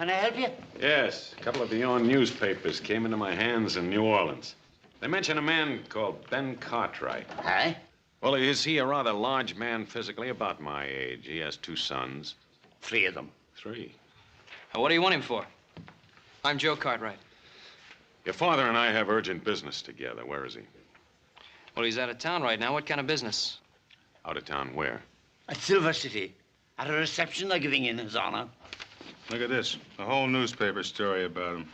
Can I help you? Yes, a couple of your newspapers came into my hands in New Orleans. They mention a man called Ben Cartwright. Aye? Well, is he a rather large man physically, about my age? He has 2 sons. 3 of them. 3. What do you want him for? I'm Joe Cartwright. Your father and I have urgent business together. Where is he? Well, he's out of town right now. What kind of business? Out of town where? At Siver City. At a reception they're giving in his honor. Look at this. A whole newspaper story about him.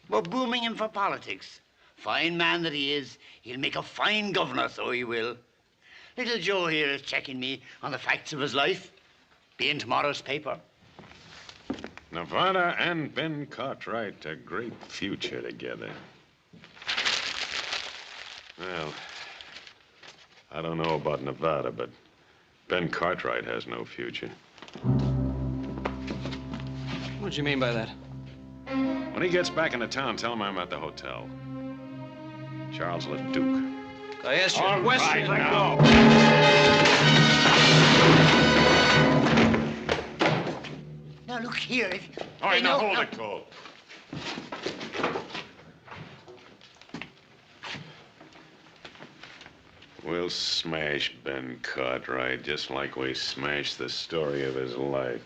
We're grooming him for politics. Fine man that he is. He'll make a fine governor, so he will. Little Joe here is checking me on the facts of his life. Be in tomorrow's paper. Nevada and Ben Cartwright, a great future together. Well, I don't know about Nevada, but Ben Cartwright has no future. What do you mean by that? When he gets back into town, tell him I'm at the hotel. Charles LaDuque. I asked you. All right, let go. Now, look here. All right, now hold it, Cole. We'll smash Ben Cartwright just like we smashed the story of his life.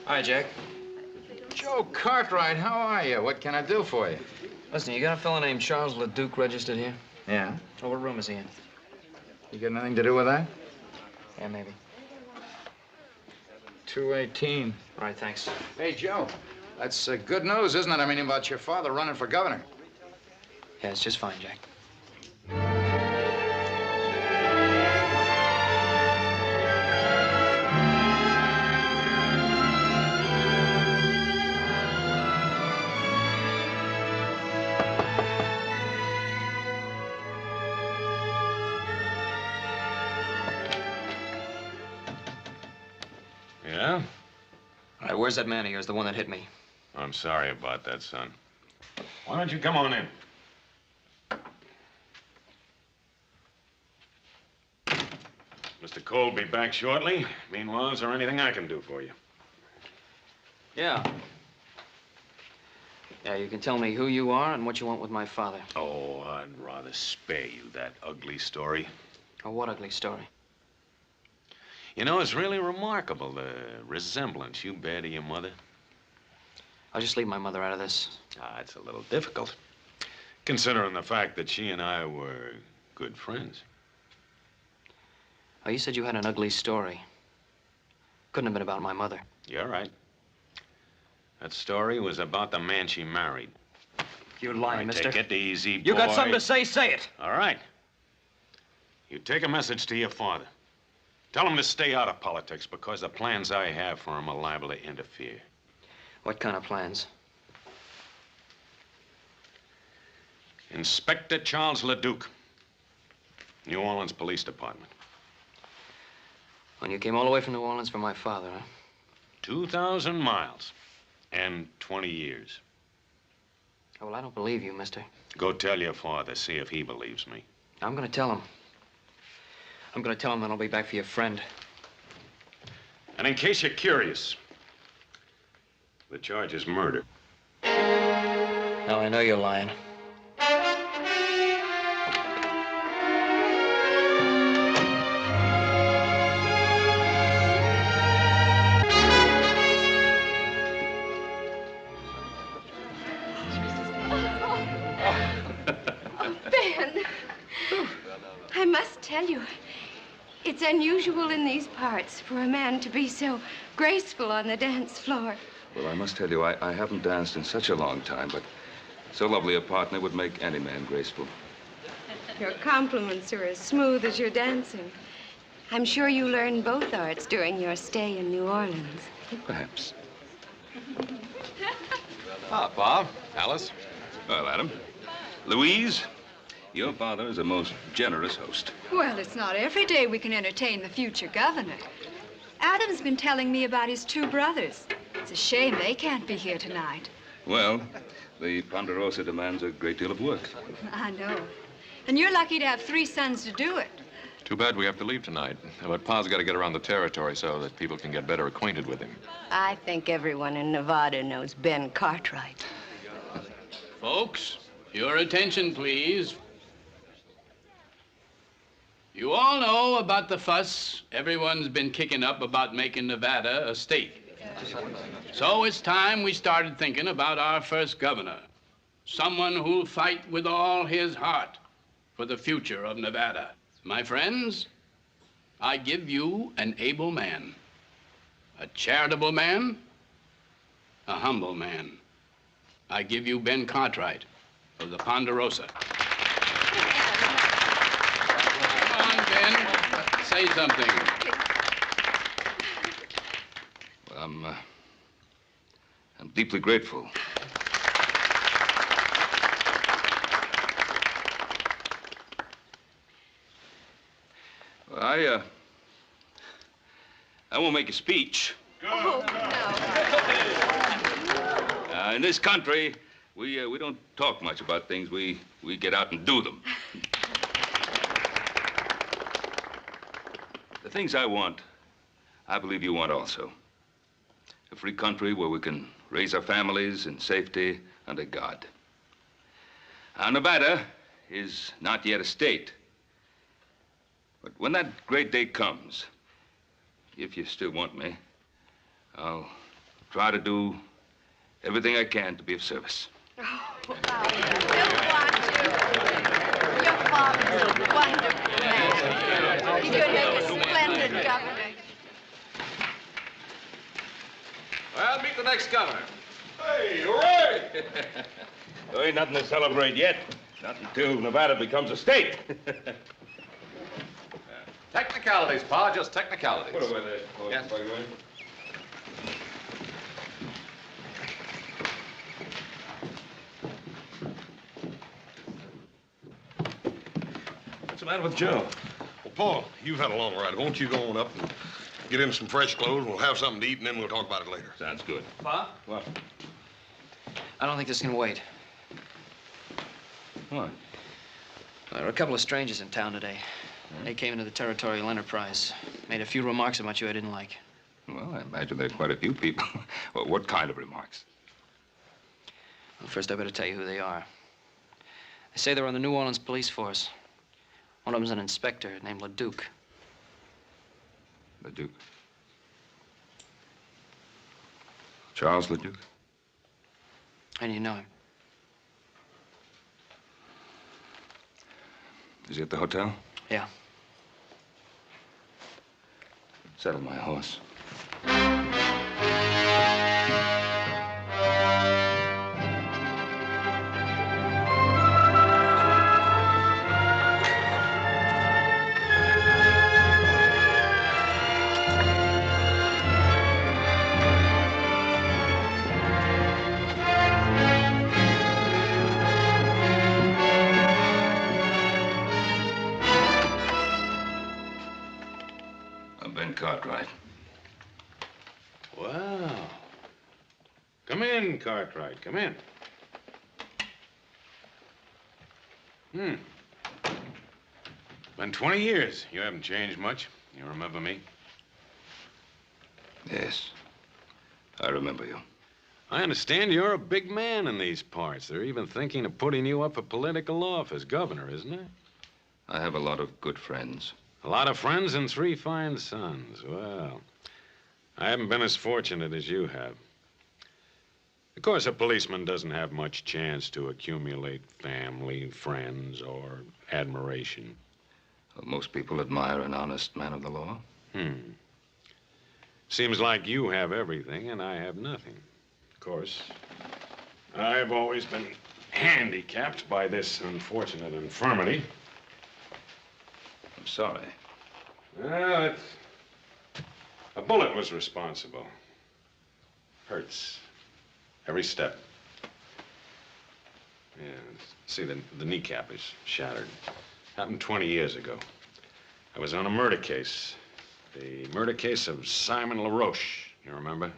Hi, Jack. Joe Cartwright, how are you? What can I do for you? Listen, you got a fella named Charles LaDuque registered here? Yeah? Oh, what room is he in? You got anything to do with that? Yeah, maybe. 218. All right, thanks. Hey, Joe, that's good news, isn't it? I mean, about your father running for governor. Yeah, it's just fine, Jack. Yeah? All right, where's that man of yours, the one that hit me? I'm sorry about that, son. Why don't you come on in? Mr. Cole will be back shortly. Meanwhile, is there anything I can do for you? Yeah. Yeah, you can tell me who you are and what you want with my father. Oh, I'd rather spare you that ugly story. Oh, what ugly story? You know, it's really remarkable, the resemblance you bear to your mother. I'll just leave my mother out of this. It's a little difficult, considering the fact that she and I were good friends. Oh, you said you had an ugly story. Couldn't have been about my mother. You're right. That story was about the man she married. You're lying, mister. Take it easy, boy. You got something to say it. All right. You take a message to your father. Tell him to stay out of politics because the plans I have for him are liable to interfere. What kind of plans? Inspector Charles LaDuque, New Orleans Police Department. When you came all the way from New Orleans for my father, huh? 2,000 miles and 20 years. Oh, well, I don't believe you, mister. Go tell your father, see if he believes me. I'm gonna tell him. I'm gonna tell him that I'll be back for your friend. And in case you're curious, the charge is murder. Now, I know you're lying. Tell you, it's unusual in these parts for a man to be so graceful on the dance floor. Well, I must tell you, I haven't danced in such a long time, but so lovely a partner would make any man graceful. Your compliments are as smooth as your dancing. I'm sure you learned both arts during your stay in New Orleans. Perhaps. Ah, Bob, Alice. Well, Adam. Louise, your father is a most generous host. Well, it's not every day we can entertain the future governor. Adam's been telling me about his two brothers. It's a shame they can't be here tonight. Well, the Ponderosa demands a great deal of work. I know. And you're lucky to have 3 sons to do it. Too bad we have to leave tonight. But Pa's got to get around the territory so that people can get better acquainted with him. I think everyone in Nevada knows Ben Cartwright. Folks, your attention, please. You all know about the fuss everyone's been kicking up about making Nevada a state. So it's time we started thinking about our first governor. Someone who'll fight with all his heart for the future of Nevada. My friends, I give you an able man, a charitable man, a humble man. I give you Ben Cartwright of the Ponderosa. Come on, Ben, say something. Well, I'm deeply grateful. Well, I won't make a speech. Oh, no. In this country, we don't talk much about things. We get out and do them. The things I want, I believe you want also. A free country where we can raise our families in safety under God. Now, Nevada is not yet a state. But when that great day comes, if you still want me, I'll try to do everything I can to be of service. Oh, I still want you. Your father's a wonderful man. He could make a splendid governor. Well, meet the next governor. Hey, hooray! There ain't nothing to celebrate yet. Not until Nevada becomes a state. Technicalities, Pa, just technicalities. Put away there. Yes. What's the matter with Joe? Well, Paul, you've had a long ride. Won't you go on up and get in some fresh clothes? We'll have something to eat, and then we'll talk about it later. Sounds good. Pa? What? I don't think this can wait. What? There are a couple of strangers in town today. They came into the Territorial Enterprise. Made a few remarks about you I didn't like. Well, I imagine there are quite a few people. Well, what kind of remarks? Well, first I better tell you who they are. They say they're on the New Orleans police force. One of them's an inspector named LaDuque. LaDuque? Charles LaDuque? And you know him. Is he at the hotel? Yeah. Saddle my horse. Ben Cartwright. Wow. Come in, Cartwright. Come in. Been 20 years. You haven't changed much. You remember me? Yes. I remember you. I understand you're a big man in these parts. They're even thinking of putting you up for political office, governor, isn't it? I have a lot of good friends. A lot of friends and 3 fine sons. Well, I haven't been as fortunate as you have. Of course, a policeman doesn't have much chance to accumulate family, friends, or admiration. Well, most people admire an honest man of the law. Seems like you have everything and I have nothing. Of course, I've always been handicapped by this unfortunate infirmity. I'm sorry. Well, a bullet was responsible. Hurts. Every step. Yeah, see, the kneecap is shattered. Happened 20 years ago. I was on a murder case. The murder case of Simon LaRoche. You remember?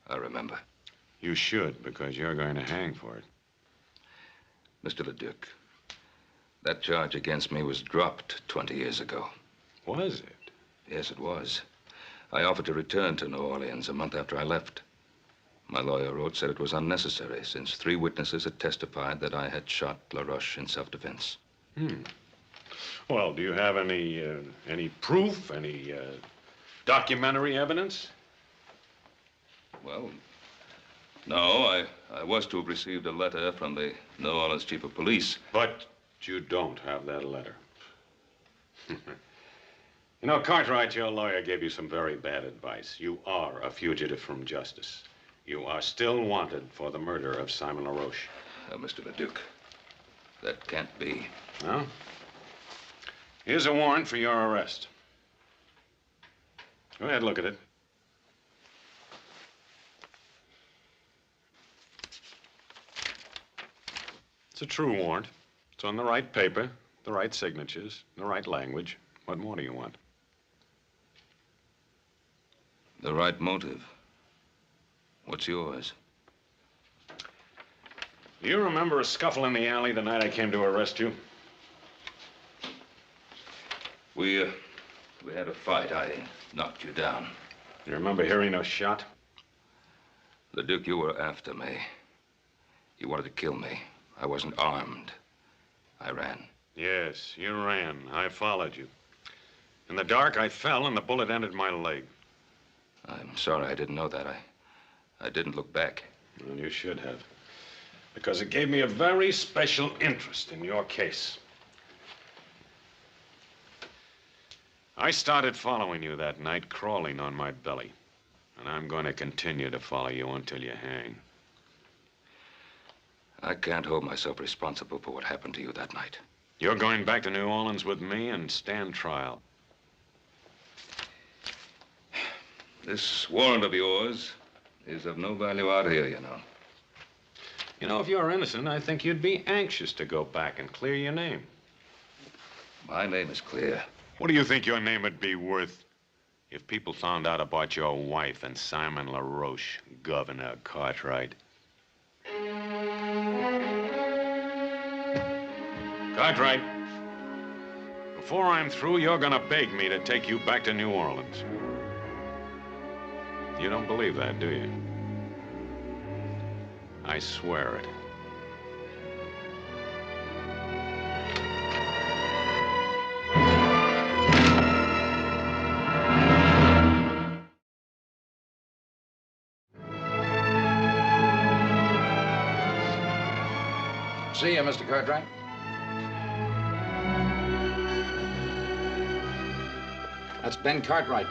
I remember. You should, because you're going to hang for it. Mr. LaDuque, that charge against me was dropped 20 years ago. Was it? Yes, it was. I offered to return to New Orleans a month after I left. My lawyer wrote, said it was unnecessary, since 3 witnesses had testified that I had shot LaRoche in self-defense. Well, do you have any proof, any documentary evidence? Well, no, I was to have received a letter from the New Orleans chief of police. But you don't have that letter. You know, Cartwright, your lawyer gave you some very bad advice. You are a fugitive from justice. You are still wanted for the murder of Simon LaRoche. Mr. LaDuque, that can't be. Well, here's a warrant for your arrest. Go ahead, look at it. It's a true warrant. It's on the right paper, the right signatures, the right language. What more do you want? The right motive. What's yours? Do you remember a scuffle in the alley the night I came to arrest you? We had a fight. I knocked you down. You remember hearing a shot? LaDuque, you were after me. You wanted to kill me. I wasn't armed. I ran. Yes, you ran. I followed you. In the dark, I fell and the bullet entered my leg. I'm sorry I didn't know that. I didn't look back. Well, you should have. Because it gave me a very special interest in your case. I started following you that night, crawling on my belly. And I'm going to continue to follow you until you hang. I can't hold myself responsible for what happened to you that night. You're going back to New Orleans with me and stand trial. This warrant of yours is of no value out here, you know. You know, if you're innocent, I think you'd be anxious to go back and clear your name. My name is clear. What do you think your name would be worth if people found out about your wife and Simon LaRoche, Governor Cartwright? Cartwright, before I'm through, you're gonna beg me to take you back to New Orleans. You don't believe that, do you? I swear it. See you, Mr. Cartwright. That's Ben Cartwright.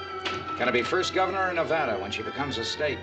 Gonna be first governor in Nevada when she becomes a state.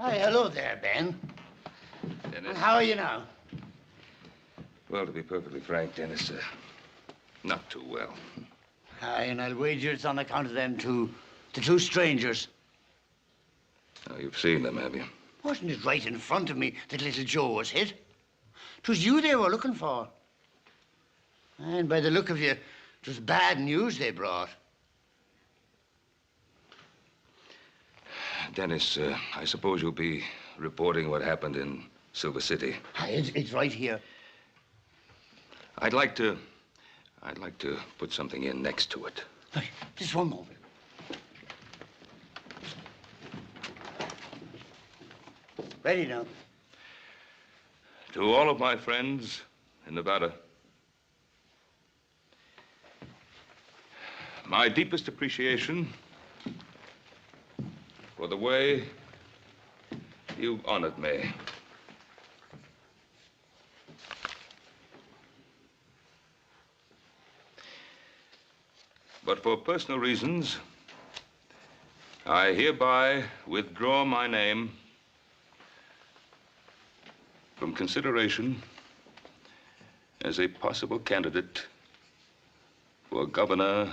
Hi, hello there, Ben. Dennis? How are you now? Well, to be perfectly frank, Dennis, not too well. Aye, and I'll wager it's on account of them two, the 2 strangers. Now, you've seen them, have you? Wasn't it right in front of me that little Joe was hit? 'Twas you they were looking for. And by the look of you, it was bad news they brought. Dennis, I suppose you'll be reporting what happened in Siver City. Aye, it's right here. I'd like to put something in next to it. Hey, just one moment. To all of my friends in Nevada, my deepest appreciation for the way you've honored me. But for personal reasons, I hereby withdraw my name from consideration as a possible candidate for governor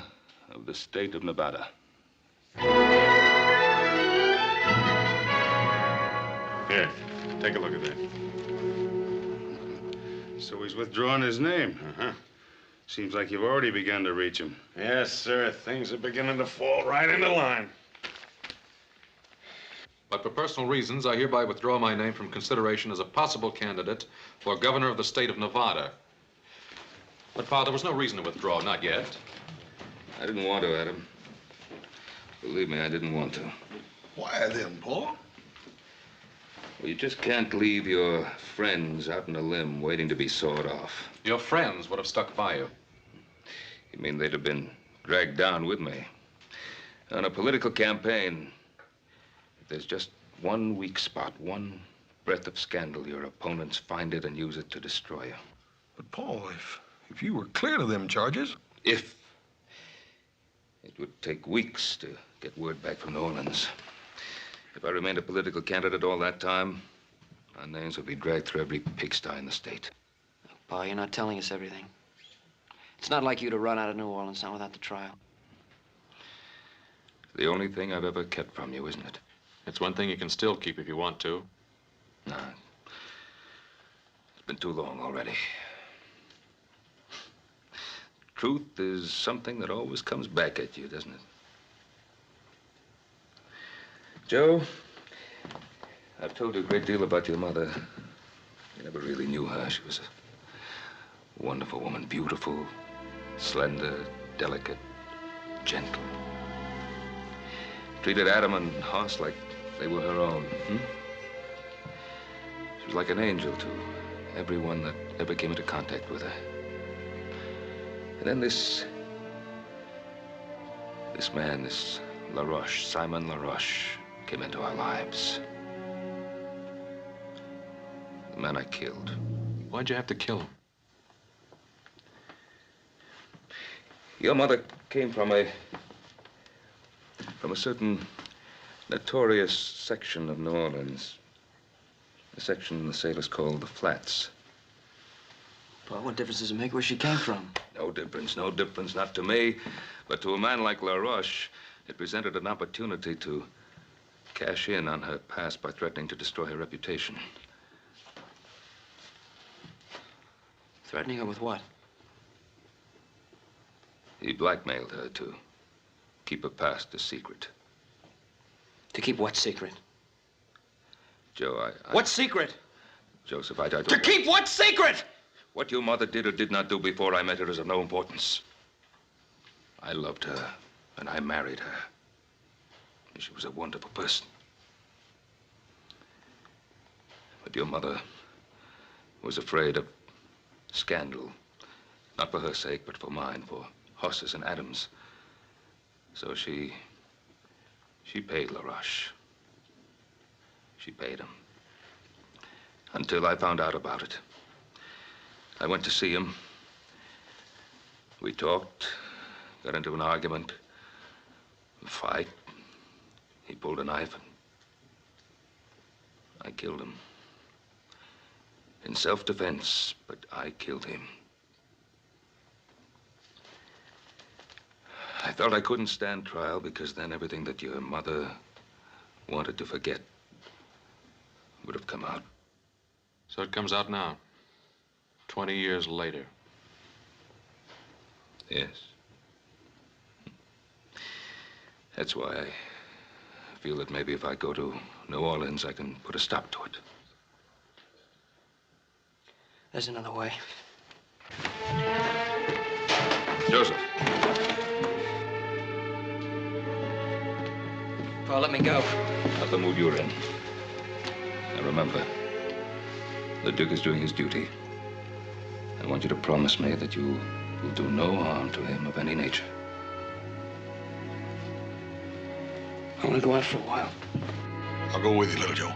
of the state of Nevada. Here, take a look at that. So he's withdrawing his name. Uh-huh. Seems like you've already begun to reach him. Yes, sir. Things are beginning to fall right into line. But for personal reasons, I hereby withdraw my name from consideration as a possible candidate for governor of the state of Nevada. But, Pa, there was no reason to withdraw, not yet. I didn't want to, Adam. Believe me, I didn't want to. Why then, Paul? Well, you just can't leave your friends out on a limb waiting to be sawed off. Your friends would have stuck by you. You mean they'd have been dragged down with me? On a political campaign, if there's just one weak spot, one breath of scandal, your opponents find it and use it to destroy you. But, Paul, if you were clear of them charges... If. It would take weeks to get word back from New Orleans. If I remained a political candidate all that time, our names would be dragged through every pigsty in the state. Pa, you're not telling us everything. It's not like you to run out of New Orleans now without the trial. The only thing I've ever kept from you, isn't it? It's one thing you can still keep if you want to. No. It's been too long already. Truth is something that always comes back at you, doesn't it? Joe, I've told you a great deal about your mother. You never really knew her. She was a wonderful woman, beautiful, slender, delicate, gentle. Treated Adam and Hoss like they were her own. She was like an angel to everyone that ever came into contact with her. And then this man, this LaRoche, Simon LaRoche, came into our lives. The man I killed. Why'd you have to kill him? Your mother came from a certain notorious section of New Orleans. A section the sailors called the Flats. Pa, what difference does it make where she came from? No difference, not to me. But to a man like LaRoche, it presented an opportunity to cash in on her past by threatening to destroy her reputation. Threatening her with what? He blackmailed her to keep her past a secret. To keep what secret? Joe, What secret? Joseph, I don't... To keep what secret? What your mother did or did not do before I met her is of no importance. I loved her, and I married her. She was a wonderful person. But your mother was afraid of scandal. Not for her sake, but for mine, for Hoss's and Adam's. So she paid LaRoche. She paid him. Until I found out about it. I went to see him. We talked, got into an argument, a fight. He pulled a knife and I killed him. In self-defense, but I killed him. I felt I couldn't stand trial because then everything that your mother wanted to forget would have come out. So it comes out now, 20 years later. Yes. That's why I feel that maybe if I go to New Orleans, I can put a stop to it. There's another way. Joseph. Pa, let me go. How's the mood you're in? And remember, Leduque is doing his duty. I want you to promise me that you will do no harm to him of any nature. I want to go out for a while. I'll go with you, little Joe.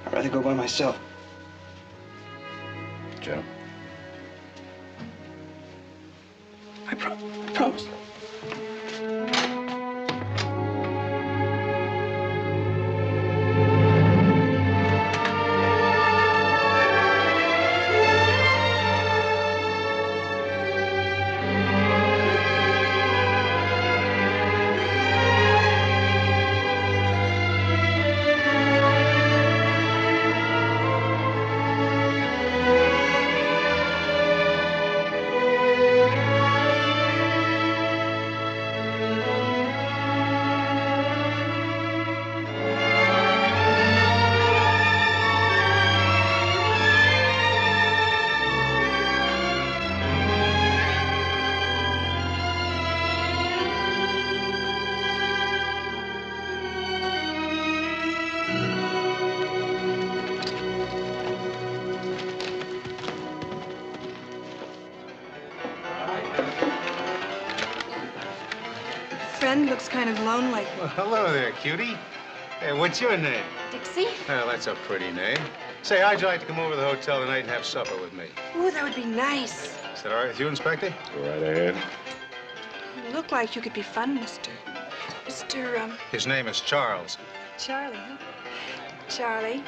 I'd rather go by myself. Joe? I promise. Friend looks kind of lonely. Well, hello there, cutie. Hey, what's your name? Dixie? Well, that's a pretty name. Say, how'd you like to come over to the hotel tonight and have supper with me? Ooh, that would be nice. Is that all right with you, Inspector? Go right ahead. You look like you could be fun, Mr. His name is Charles. Charlie, huh? Charlie,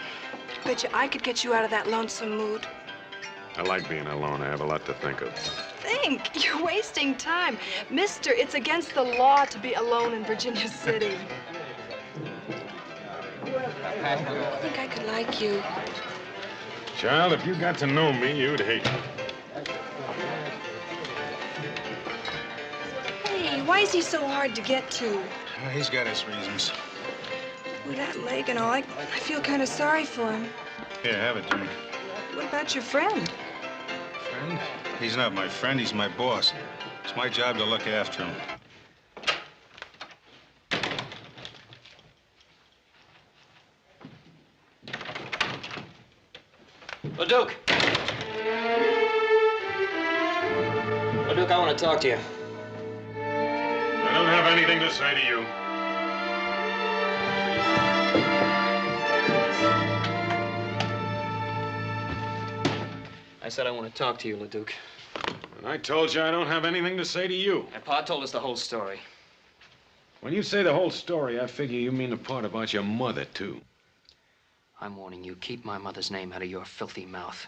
bet you I could get you out of that lonesome mood. I like being alone. I have a lot to think of. Think, you're wasting time. Mister, it's against the law to be alone in Virginia City. I think I could like you. Child, if you got to know me, you'd hate me. Hey, why is he so hard to get to? Well, he's got his reasons. With that leg and all, I feel kind of sorry for him. Here, have a drink. What about your friend? Friend? He's not my friend, he's my boss. It's my job to look after him. Leduque! Leduque, I want to talk to you. I don't have anything to say to you. I said I want to talk to you, Leduque. And I told you I don't have anything to say to you. And Pa told us the whole story. When you say the whole story, I figure you mean the part about your mother, too. I'm warning you, keep my mother's name out of your filthy mouth.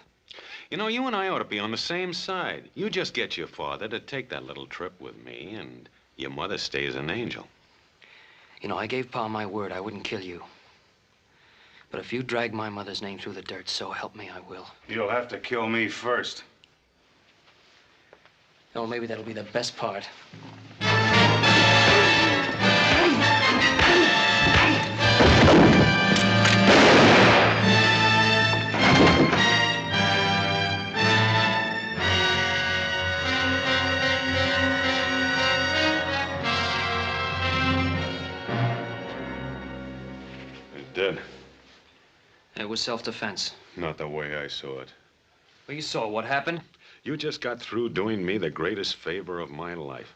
You know, you and I ought to be on the same side. You just get your father to take that little trip with me, and your mother stays an angel. You know, I gave Pa my word I wouldn't kill you. But if you drag my mother's name through the dirt, so help me, I will. You'll have to kill me first. Oh, maybe that'll be the best part. He's dead. It was self-defense. Not the way I saw it. Well, you saw what happened. You just got through doing me the greatest favor of my life.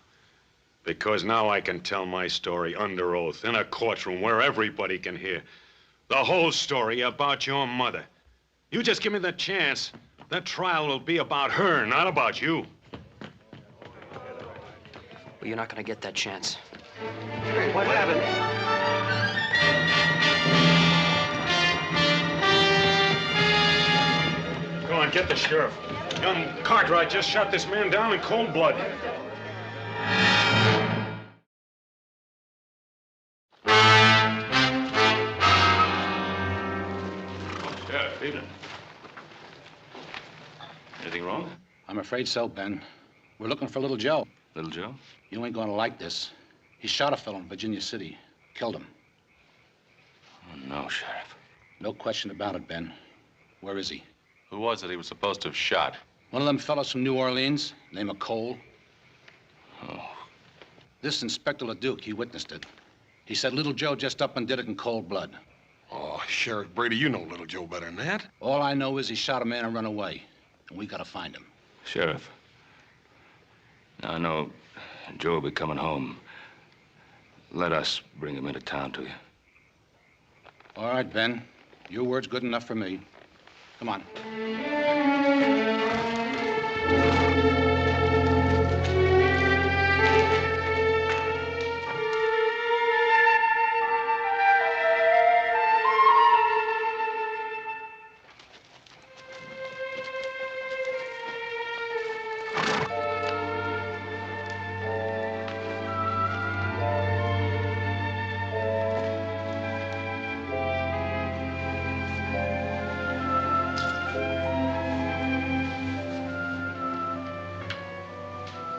Because now I can tell my story under oath in a courtroom where everybody can hear. The whole story about your mother. You just give me the chance. That trial will be about her, not about you. Well, you're not going to get that chance. What happened? Go on, get the sheriff. Young Cartwright just shot this man down in cold blood. Sheriff, evening. Anything wrong? I'm afraid so, Ben. We're looking for Little Joe. Little Joe? You ain't gonna like this. He shot a fellow in Virginia City. Killed him. Oh, no, Sheriff. No question about it, Ben. Where is he? Who was it he was supposed to have shot? One of them fellows from New Orleans, name of Cole. Oh. This Inspector LaDuque, he witnessed it. He said Little Joe just up and did it in cold blood. Oh, Sheriff Brady, you know little Joe better than that. All I know is he shot a man and run away, and we gotta find him. Sheriff, now I know Joe will be coming home. Let us bring him into town to you. All right, Ben. Your word's good enough for me. Come on.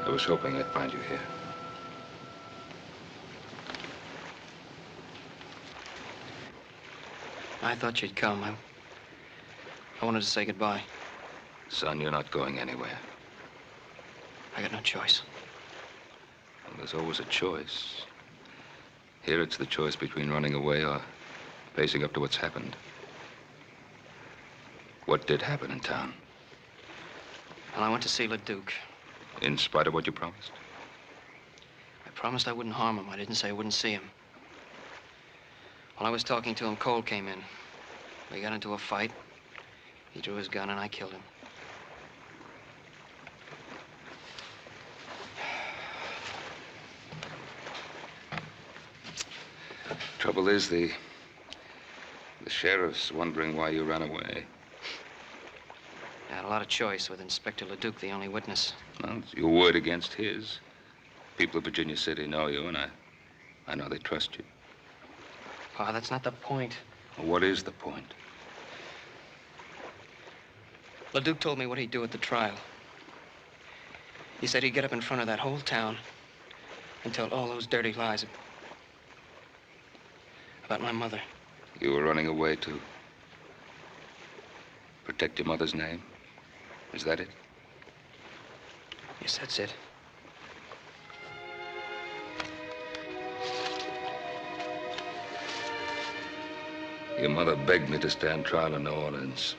I was hoping I'd find you here. I thought you'd come. I wanted to say goodbye. Son, you're not going anywhere. I got no choice. Well, there's always a choice. Here it's the choice between running away or facing up to what's happened. What did happen in town? Well, I went to see LaDuque. In spite of what you promised? I promised I wouldn't harm him. I didn't say I wouldn't see him. While I was talking to him, Cole came in. We got into a fight. He drew his gun and I killed him. Trouble is, the sheriff's wondering why you ran away. I had a lot of choice with Inspector LaDuque, the only witness. Well, it's your word against his. People of Virginia City know you, and I know they trust you. Pa, that's not the point. Well, what is the point? LaDuque told me what he'd do at the trial. He said he'd get up in front of that whole town and tell all those dirty lies about my mother. You were running away to protect your mother's name? Is that it? Yes, that's it. Your mother begged me to stand trial in New Orleans,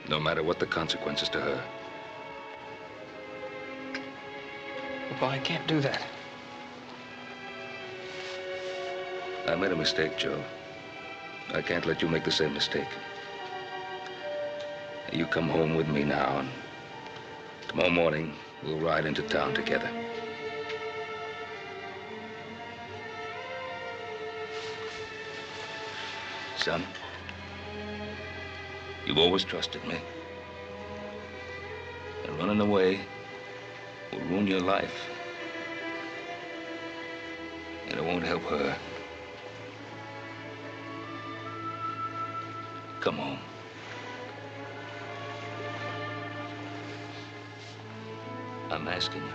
no matter what the consequences to her. Well, I can't do that. I made a mistake, Joe. I can't let you make the same mistake. You come home with me now, and tomorrow morning, we'll ride into town together. Son, you've always trusted me. And running away will ruin your life. And it won't help her. Come home. I'm asking you.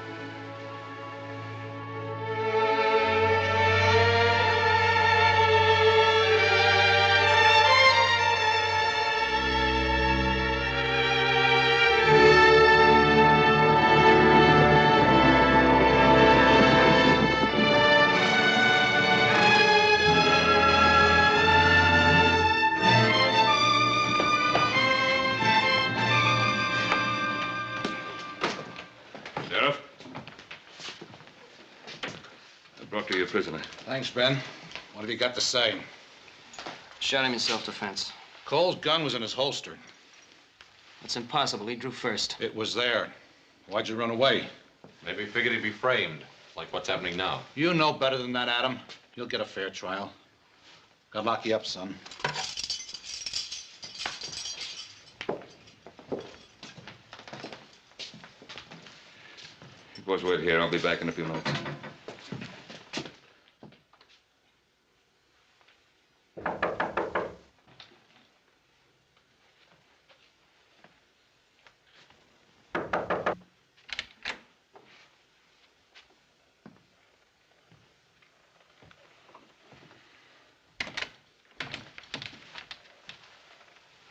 Prisoner. Thanks, Ben. What have you got to say? Shot him in self-defense. Cole's gun was in his holster. That's impossible. He drew first. It was there. Why'd you run away? Maybe he figured he'd be framed, like what's happening now. You know better than that, Adam. You'll get a fair trial. God lock you up, son. You boys wait here. I'll be back in a few minutes.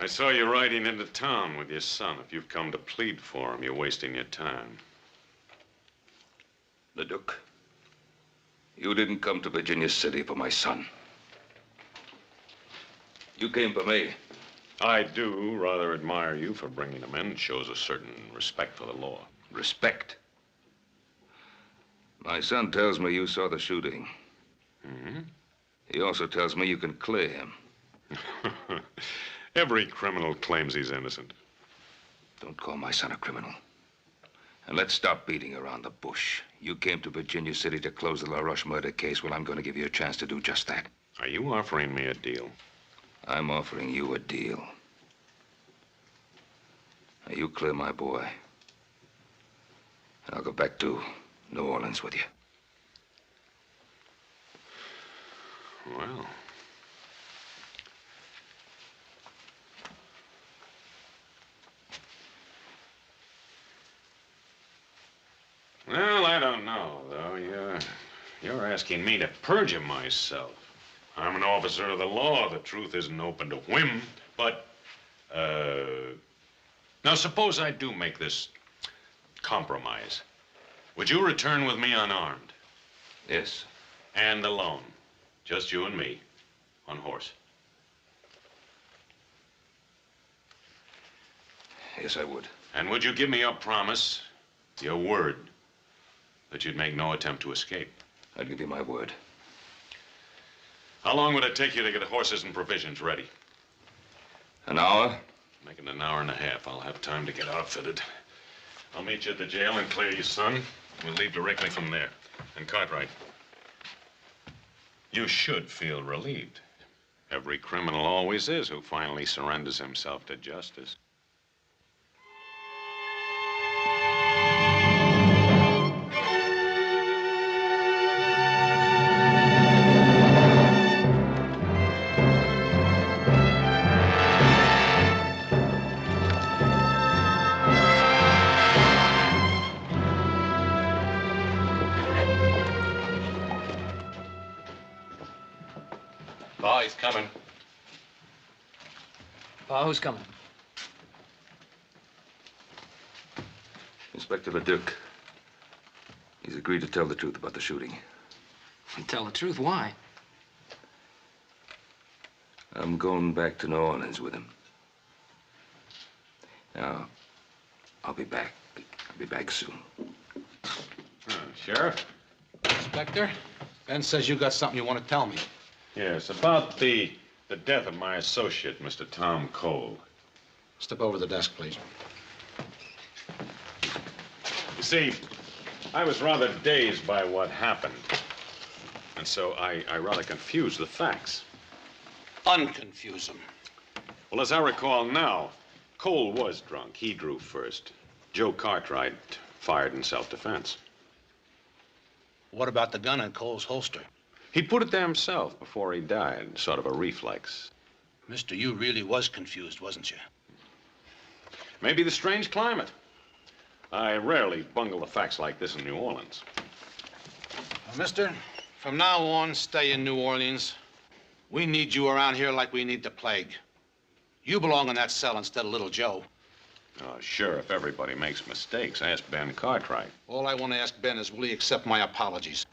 I saw you riding into town with your son. If you've come to plead for him, you're wasting your time. Leduque, you didn't come to Virginia City for my son. You came for me. I do rather admire you for bringing them in. It shows a certain respect for the law. Respect? My son tells me you saw the shooting. Mm-hmm. He also tells me you can clear him. Every criminal claims he's innocent. Don't call my son a criminal. And let's stop beating around the bush. You came to Virginia City to close the LaRoche murder case. Well, I'm going to give you a chance to do just that. Are you offering me a deal? I'm offering you a deal. Now, you clear my boy. And I'll go back to New Orleans with you. Well. Well, I don't know, though. You're asking me to perjure myself. I'm an officer of the law. The truth isn't open to whim. But, now suppose I do make this compromise. Would you return with me unarmed? Yes. And alone? Just you and me, on horse? Yes, I would. And would you give me your promise, your word, that you'd make no attempt to escape? I'd give you my word. How long would it take you to get horses and provisions ready? An hour? Make it an hour and a half. I'll have time to get outfitted. I'll meet you at the jail and clear your son. We'll leave directly from there. And Cartwright, you should feel relieved. Every criminal always is who finally surrenders himself to justice. Pa, he's coming. Pa, who's coming? Inspector LaDuque. He's agreed to tell the truth about the shooting. Tell the truth, why? I'm going back to New Orleans with him. Now, I'll be back. I'll be back soon. Sheriff? Inspector, Ben says you got something you want to tell me. Yes, about the death of my associate, Mr. Tom Cole. Step over to the desk, please. You see, I was rather dazed by what happened. And so I rather confused the facts. Unconfuse them. Well, as I recall now, Cole was drunk. He drew first. Joe Cartwright fired in self-defense. What about the gun in Cole's holster? He put it there himself before he died, sort of a reflex. Mister, you really was confused, wasn't you? Maybe the strange climate. I rarely bungle the facts like this in New Orleans. Well, mister, from now on, stay in New Orleans. We need you around here like we need the plague. You belong in that cell instead of little Joe. Sure, if everybody makes mistakes. Ask Ben Cartwright. All I want to ask Ben is, will he accept my apologies?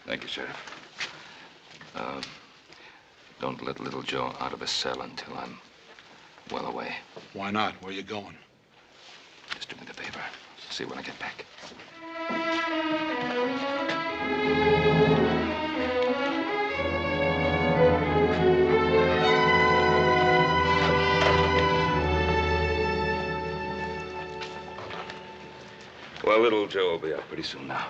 Thank you, Sheriff. Don't let little Joe out of his cell until I'm well away. Why not? Where are you going? Just do me the favor. See you when I get back. Well, little Joe will be out pretty soon now.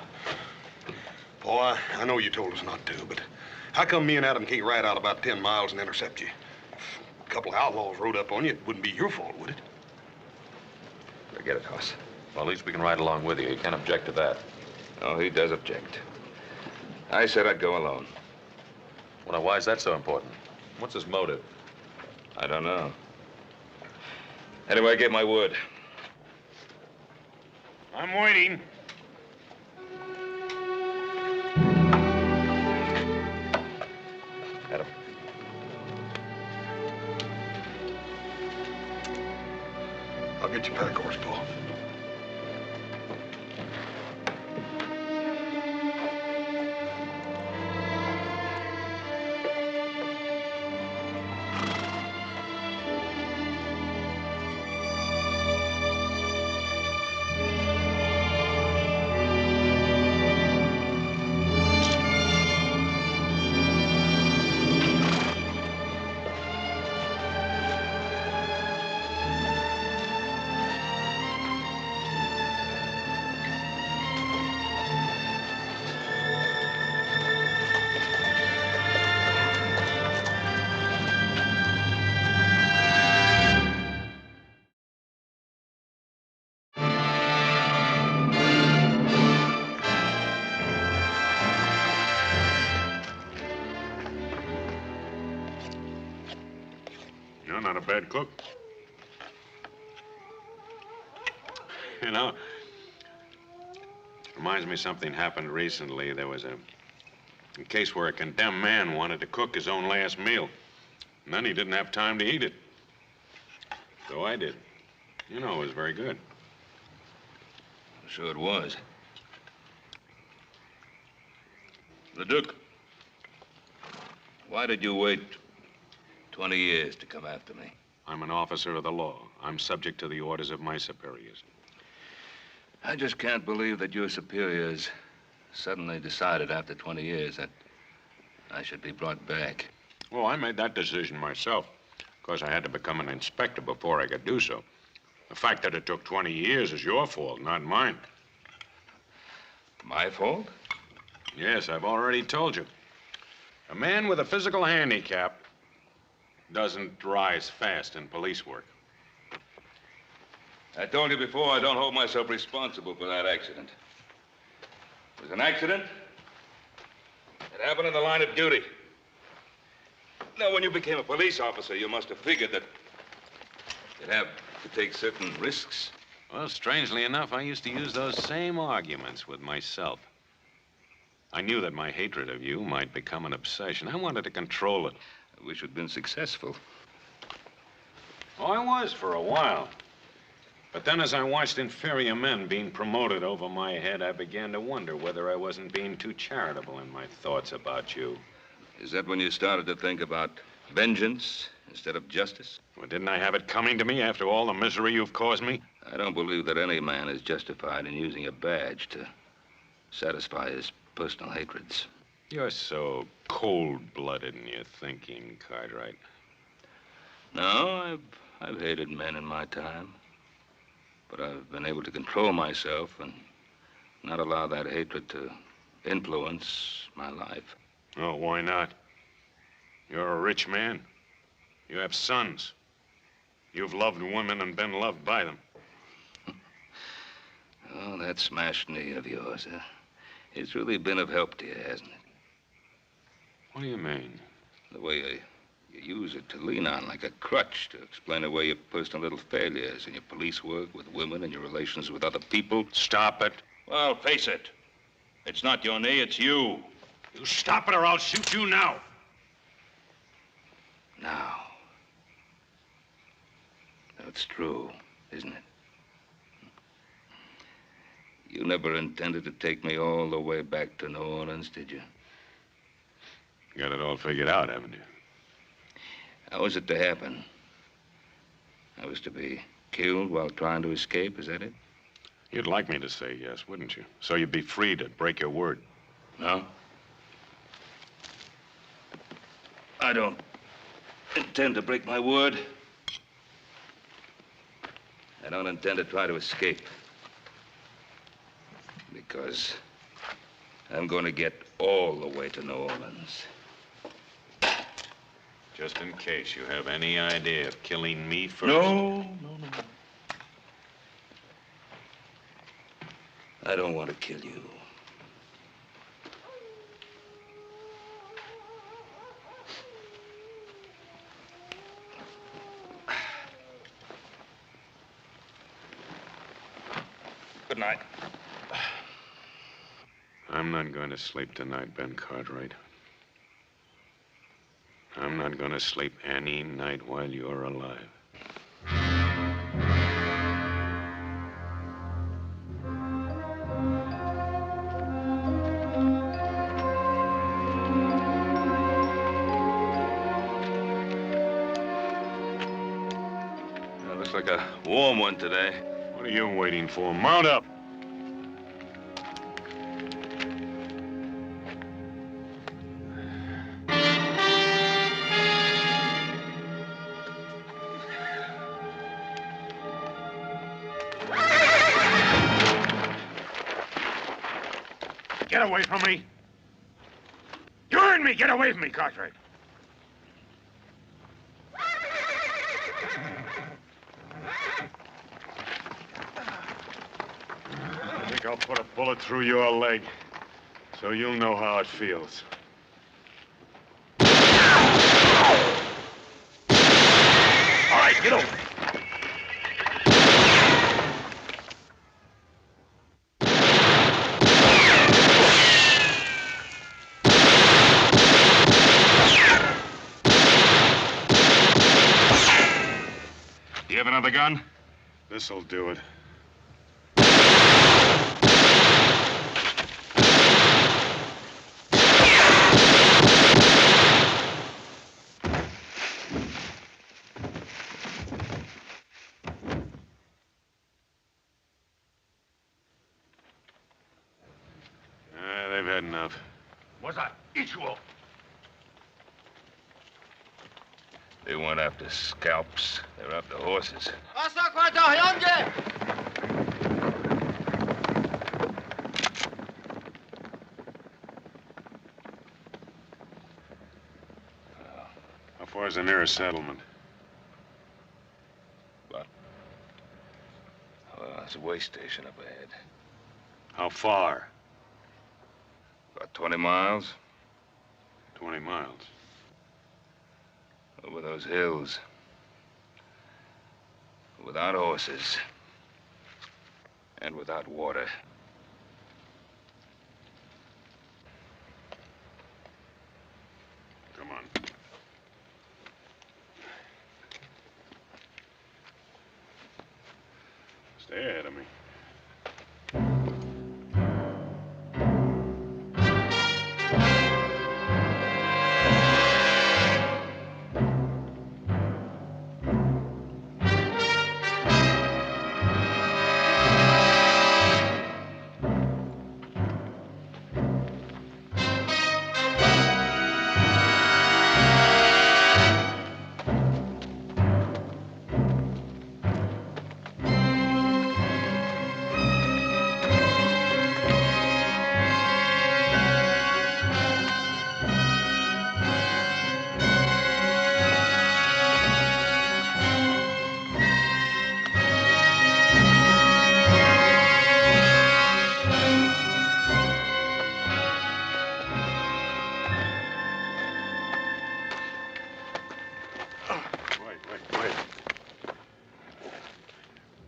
Boy, I know you told us not to, but how come me and Adam can't ride out about 10 miles and intercept you? If a couple of outlaws rode up on you, it wouldn't be your fault, would it? Forget it, Hoss. Well, at least we can ride along with you. You can't object to that. Oh, he does object. I said I'd go alone. Well, now, why is that so important? What's his motive? I don't know. Anyway, I gave my word. I'm waiting. Adam. I'll get you pack horse, Paul. I'm not a bad cook. You know, reminds me something happened recently. There was a case where a condemned man wanted to cook his own last meal. And then he didn't have time to eat it. So I did. You know, it was very good. Sure it was. Leduque, why did you wait 20 years to come after me? I'm an officer of the law. I'm subject to the orders of my superiors. I just can't believe that your superiors suddenly decided after 20 years that I should be brought back. Well, I made that decision myself. Of course, I had to become an inspector before I could do so. The fact that it took 20 years is your fault, not mine. My fault? Yes, I've already told you. A man with a physical handicap doesn't rise fast in police work. I told you before, I don't hold myself responsible for that accident. It was an accident. It happened in the line of duty. Now, when you became a police officer, you must have figured that you'd have to take certain risks. Well, strangely enough, I used to use those same arguments with myself. I knew that my hatred of you might become an obsession. I wanted to control it. I wish you'd been successful. Oh, I was for a while. But then as I watched inferior men being promoted over my head, I began to wonder whether I wasn't being too charitable in my thoughts about you. Is that when you started to think about vengeance instead of justice? Well, didn't I have it coming to me after all the misery you've caused me? I don't believe that any man is justified in using a badge to satisfy his personal hatreds. You're so cold-blooded in your thinking, Cartwright. No, I've hated men in my time. But I've been able to control myself and not allow that hatred to influence my life. Oh, why not? You're a rich man. You have sons. You've loved women and been loved by them. Oh, that smashed knee of yours, huh? It's really been of help to you, hasn't it? What do you mean? The way you use it to lean on like a crutch to explain away your personal little failures in your police work with women and your relations with other people. Stop it. Well, face it. It's not your knee, it's you. You stop it or I'll shoot you now. Now. That's true, isn't it? You never intended to take me all the way back to New Orleans, did you? Got it all figured out, haven't you? How was it to happen? I was to be killed while trying to escape, is that it? You'd like me to say yes, wouldn't you? So you'd be free to break your word. No? I don't intend to break my word. I don't intend to try to escape. Because I'm going to get all the way to New Orleans. Just in case you have any idea of killing me first. No. I don't want to kill you. Good night. I'm not going to sleep tonight, Ben Cartwright. I'm not going to sleep any night while you're alive. Looks like a warm one today. What are you waiting for? Mount up! Get away from me! You heard me! Get away from me, Cartwright! I think I'll put a bullet through your leg, so you'll know how it feels. right, get over. You have another gun? This'll do it. They've had enough. What's that? Ichuo. They weren't after scalps. They were after horses. How far is the nearest settlement? Well, there's a way station up ahead. How far? About 20 miles. 20 miles. Over those hills. Without horses. And without water. Come on. Stay ahead of me.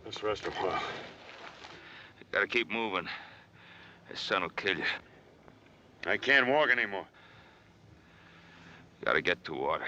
Let's rest a while. You gotta keep moving. His son will kill you. I can't walk anymore. You gotta get to water.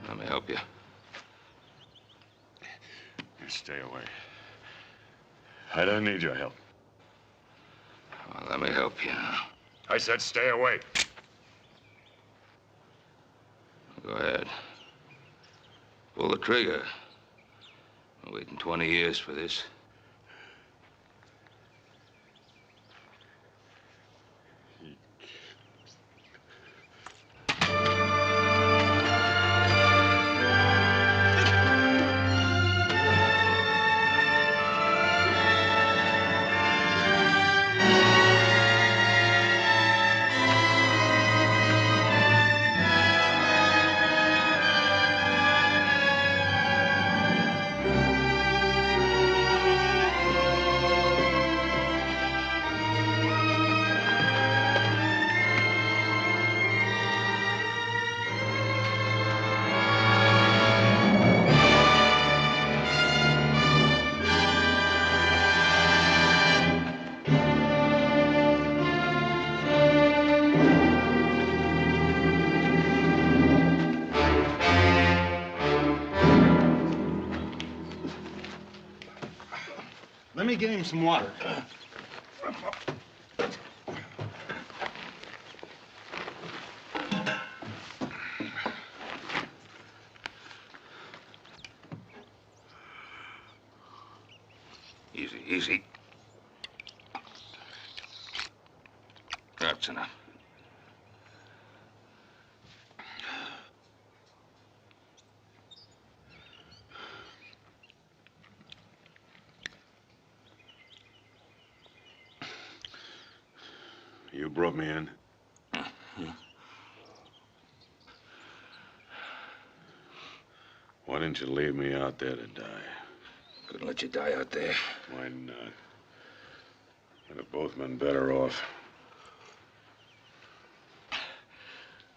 Let me help you. Stay away. I don't need your help. Well, let me help you now. I said stay away. Go ahead. Pull the trigger. I'm waiting 20 years for this. Let me get him some water. Easy, easy. That's enough. You brought me in? Yeah. Why didn't you leave me out there to die? Couldn't let you die out there. Why not? We'd have both been better off.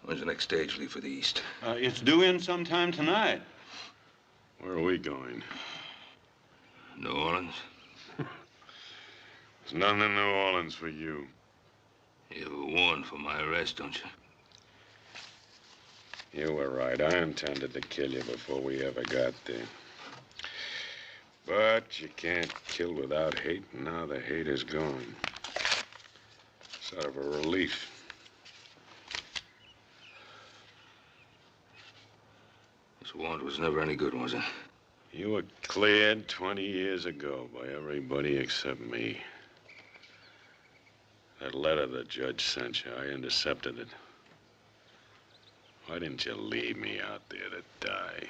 When's the next stage leave for the East? It's due in sometime tonight. Where are we going? New Orleans. There's nothing in New Orleans for you. You were warned for my arrest, don't you? You were right. I intended to kill you before we ever got there. But you can't kill without hate, and now the hate is gone. Sort of a relief. This warrant was never any good, was it? You were cleared 20 years ago by everybody except me. That letter the judge sent you, I intercepted it. Why didn't you leave me out there to die?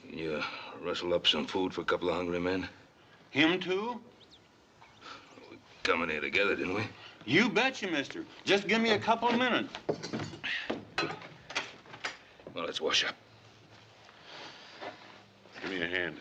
Can you rustle up some food for a couple of hungry men? Him too? We come in here together, didn't we? You betcha, mister. Just give me a couple of minutes. Well, let's wash up. Give me a hand.